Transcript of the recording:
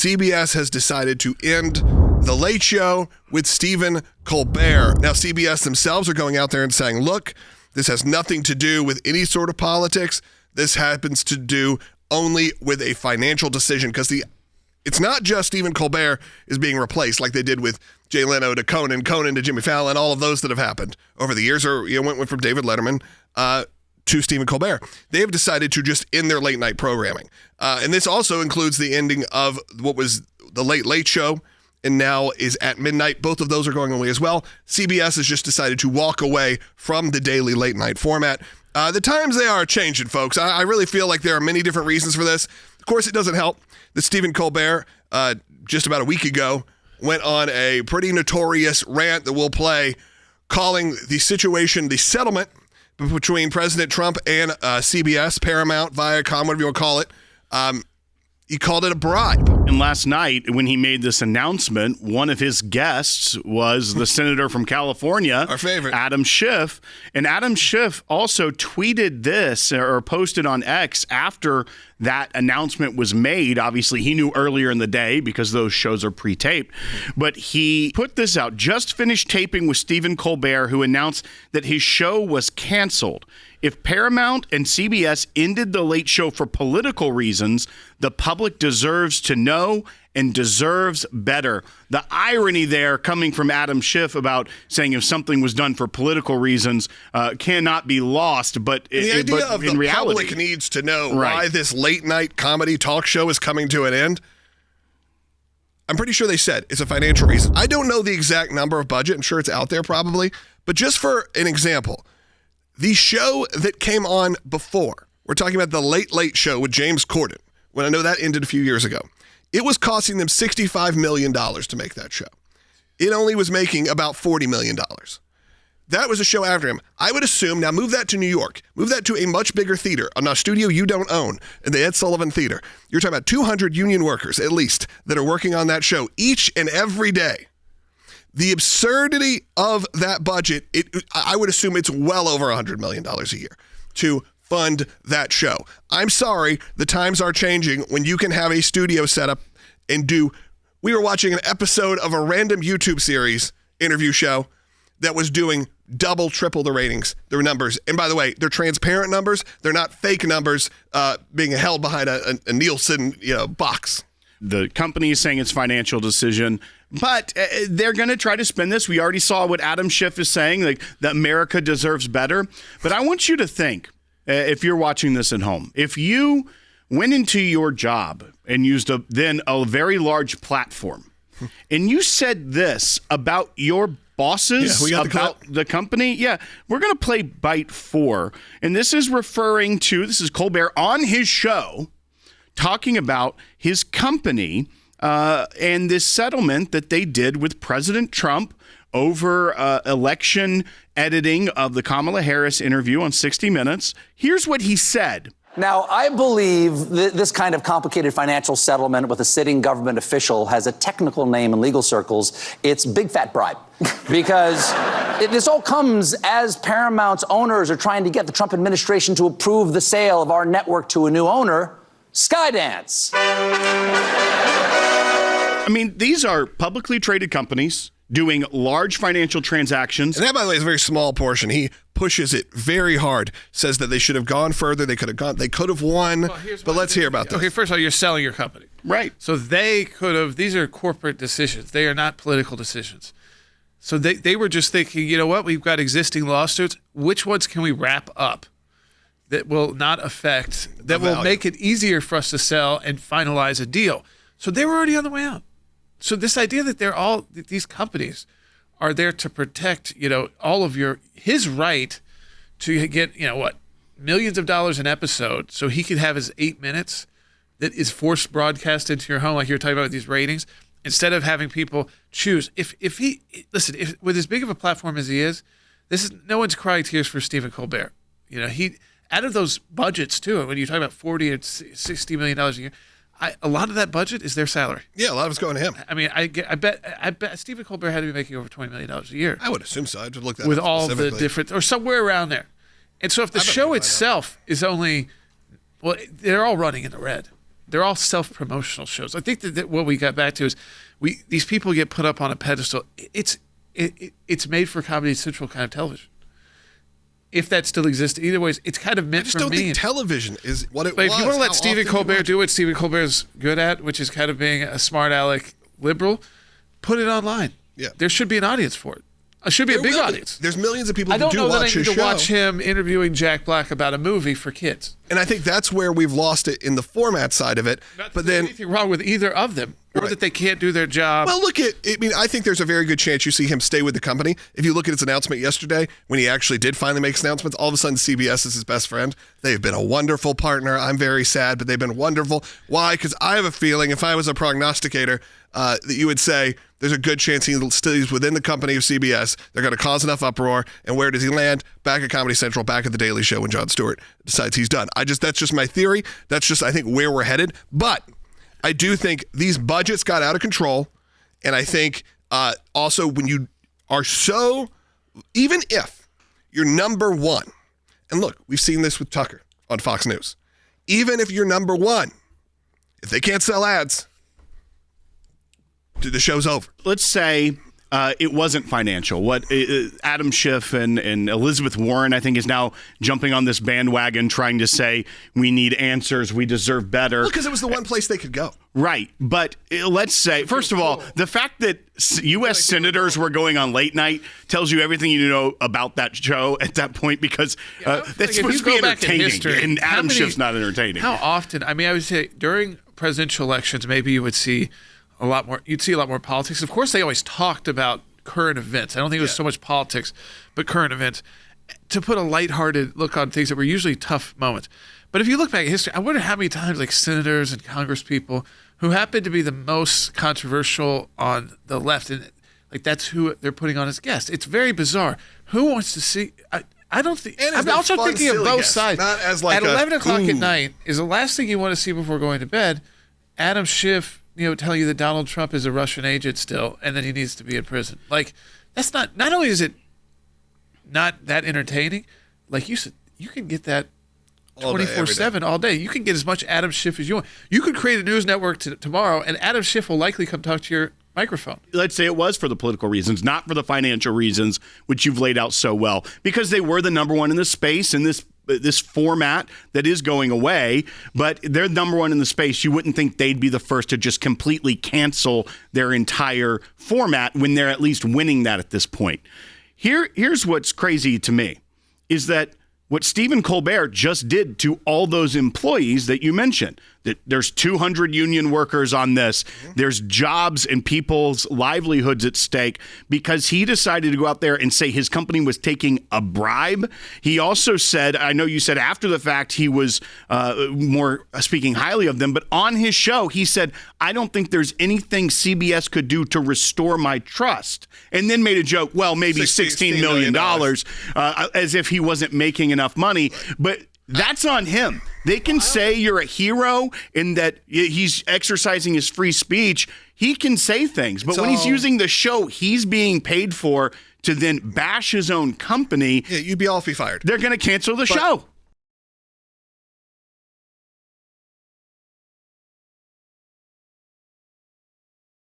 CBS has decided to end The Late Show with Stephen Colbert. Now, CBS themselves are going out there and saying, look, this has nothing to do with any sort of politics. This happens to do only with a financial decision, because it's not just Stephen Colbert is being replaced like they did with Jay Leno to Conan to Jimmy Fallon, all of those that have happened over the years, or went from David Letterman to Stephen Colbert. They have decided to just end their late night programming. And this also includes the ending of what was the Late Late Show and now is at midnight. Both of those are going away as well. CBS has just decided to walk away from the daily late night format. The times, they are changing, folks. I really feel like there are many different reasons for this. Of course, it doesn't help that Stephen Colbert, just about a week ago, went on a pretty notorious rant that we'll play, calling the situation, the settlement between President Trump and CBS, Paramount, Viacom, whatever you want to call it. He called it a bribe. And last night, when he made this announcement, one of his guests was the senator from California, our favorite, Adam Schiff. And Adam Schiff also tweeted this or posted on X after that announcement was made. Obviously, he knew earlier in the day because those shows are pre-taped. But he put this out. Just finished taping with Stephen Colbert, who announced that his show was canceled. If Paramount and CBS ended The Late Show for political reasons, the public deserves to know and deserves better. The irony there coming from Adam Schiff about saying if something was done for political reasons cannot be lost. But the idea of the reality, public needs to know why this late night comedy talk show is coming to an end. I'm pretty sure they said it's a financial reason. I don't know the exact number of budget. I'm sure it's out there probably. But just for an example, the show that came on before, we're talking about the Late Late Show with James Corden, when I know that ended a few years ago. It was costing them $65 million to make that show. It only was making about $40 million. That was a show after him. I would assume, now move that to New York, move that to a much bigger theater, a studio you don't own, in the Ed Sullivan Theater. You're talking about 200 union workers, at least, that are working on that show each and every day. The absurdity of that budget, I would assume it's well over $100 million a year to fund that show. I'm sorry, the times are changing when you can have a studio set up and we were watching an episode of a random YouTube series interview show that was doing double, triple the ratings, their numbers. And by the way, they're transparent numbers. They're not fake numbers being held behind a Nielsen box. The company is saying it's financial decision, but they're going to try to spin this. We already saw what Adam Schiff is saying, like that America deserves better. But I want you to think, if you're watching this at home, if you went into your job and used a very large platform, and you said this about your bosses, about the company. Yeah, we're going to play bite 4. And this is Colbert on his show, talking about his company and this settlement that they did with President Trump over election editing of the Kamala Harris interview on 60 Minutes. Here's what he said. Now, I believe this kind of complicated financial settlement with a sitting government official has a technical name in legal circles. It's big fat bribe. Because this all comes as Paramount's owners are trying to get the Trump administration to approve the sale of our network to a new owner, Skydance. I mean, these are publicly traded companies doing large financial transactions. And that, by the way, is a very small portion. He pushes it very hard, says that they should have gone further. They could have won. Well, but let's hear about this. Okay, first of all, you're selling your company. Right. So they could have, these are corporate decisions. They are not political decisions. So they were just thinking, you know what, we've got existing lawsuits. Which ones can we wrap up that will not affect, that will make it easier for us to sell and finalize a deal? So they were already on the way out. So this idea that these companies are there to protect, all of his right to get, millions of dollars an episode so he could have his 8 minutes that is forced broadcast into your home, like you're talking about with these ratings, instead of having people choose. If with as big of a platform as he is, no one's crying tears for Stephen Colbert. He, out of those budgets too, when you talk about $40 and $60 million a year, a lot of that budget is their salary. Yeah, a lot of it's going to him. I mean, I bet Stephen Colbert had to be making over $20 million a year. I would assume so. I'd just look that with up all the different, or somewhere around there. And so if the show itself is only, they're all running in the red. they're all self-promotional shows. I think that what we got back to is these people get put up on a pedestal. It's made for Comedy Central kind of television. If that still exists, either way, it's kind of meant for me. I just don't think television is what it but was. If you want to let Stephen Colbert do what Stephen Colbert's good at, which is kind of being a smart aleck liberal, put it online. Yeah. There should be an audience for it. It should be a big audience. There's millions of people who do watch his show. I don't know that I need to watch him interviewing Jack Black about a movie for kids. And I think that's where we've lost it in the format side of it. Not that there's anything wrong with either of them, or that they can't do their job. Well, I think there's a very good chance you see him stay with the company. If you look at his announcement yesterday, when he actually did finally make his announcements, all of a sudden CBS is his best friend. They've been a wonderful partner. I'm very sad, but they've been wonderful. Why? Because I have a feeling if I was a prognosticator, that you would say there's a good chance he stays within the company of CBS. They're going to cause enough uproar. And where does he land? Back at Comedy Central, back at The Daily Show when Jon Stewart decides he's done. That's just my theory. That's just, I think, where we're headed. But I do think these budgets got out of control. And I think also when you are even if you're number one, and look, we've seen this with Tucker on Fox News. Even if you're number one, if they can't sell ads, the show's over. Let's say it wasn't financial. What Adam Schiff and Elizabeth Warren, I think, is now jumping on this bandwagon trying to say we need answers, we deserve better. Well, because it was the one place they could go. Right. But let's say, first of all, the fact that U.S. senators were going on late night tells you everything you know about that show at that point, because that's supposed to be entertaining, and Adam Schiff's not entertaining. How often? I mean, I would say during presidential elections, maybe you would see you'd see a lot more politics. Of course, they always talked about current events. I don't think it was so much politics, but current events, to put a lighthearted look on things that were usually tough moments. But if you look back at history, I wonder how many times senators and congresspeople who happen to be the most controversial on the left, and that's who they're putting on as guests. It's very bizarre. Who wants to see? I don't think. I'm also thinking of both sides. Not as at 11 o'clock at night is the last thing you want to see before going to bed. Adam Schiff, telling you that Donald Trump is a Russian agent still, and that he needs to be in prison. That's not only is it not that entertaining, like you said, you can get that 24/7 all day. You can get as much Adam Schiff as you want. You could create a news network tomorrow, and Adam Schiff will likely come talk to your microphone. Let's say it was for the political reasons, not for the financial reasons, which you've laid out so well, because they were the number one in the space in this format that is going away, but they're number one in the space. You wouldn't think they'd be the first to just completely cancel their entire format when they're at least winning that at this point. Here's what's crazy to me is that what Stephen Colbert just did to all those employees that you mentioned, that there's 200 union workers on this, there's jobs and people's livelihoods at stake, because he decided to go out there and say his company was taking a bribe. He also said, I know you said after the fact he was more speaking highly of them, but on his show he said, I don't think there's anything CBS could do to restore my trust, and then made a joke, well, maybe $16 million, as if he wasn't making enough money. But that's on him. They can say you're a hero and that he's exercising his free speech. He can say things, but when he's using the show he's being paid for to then bash his own company, you'd be all fired. They're going to cancel the show.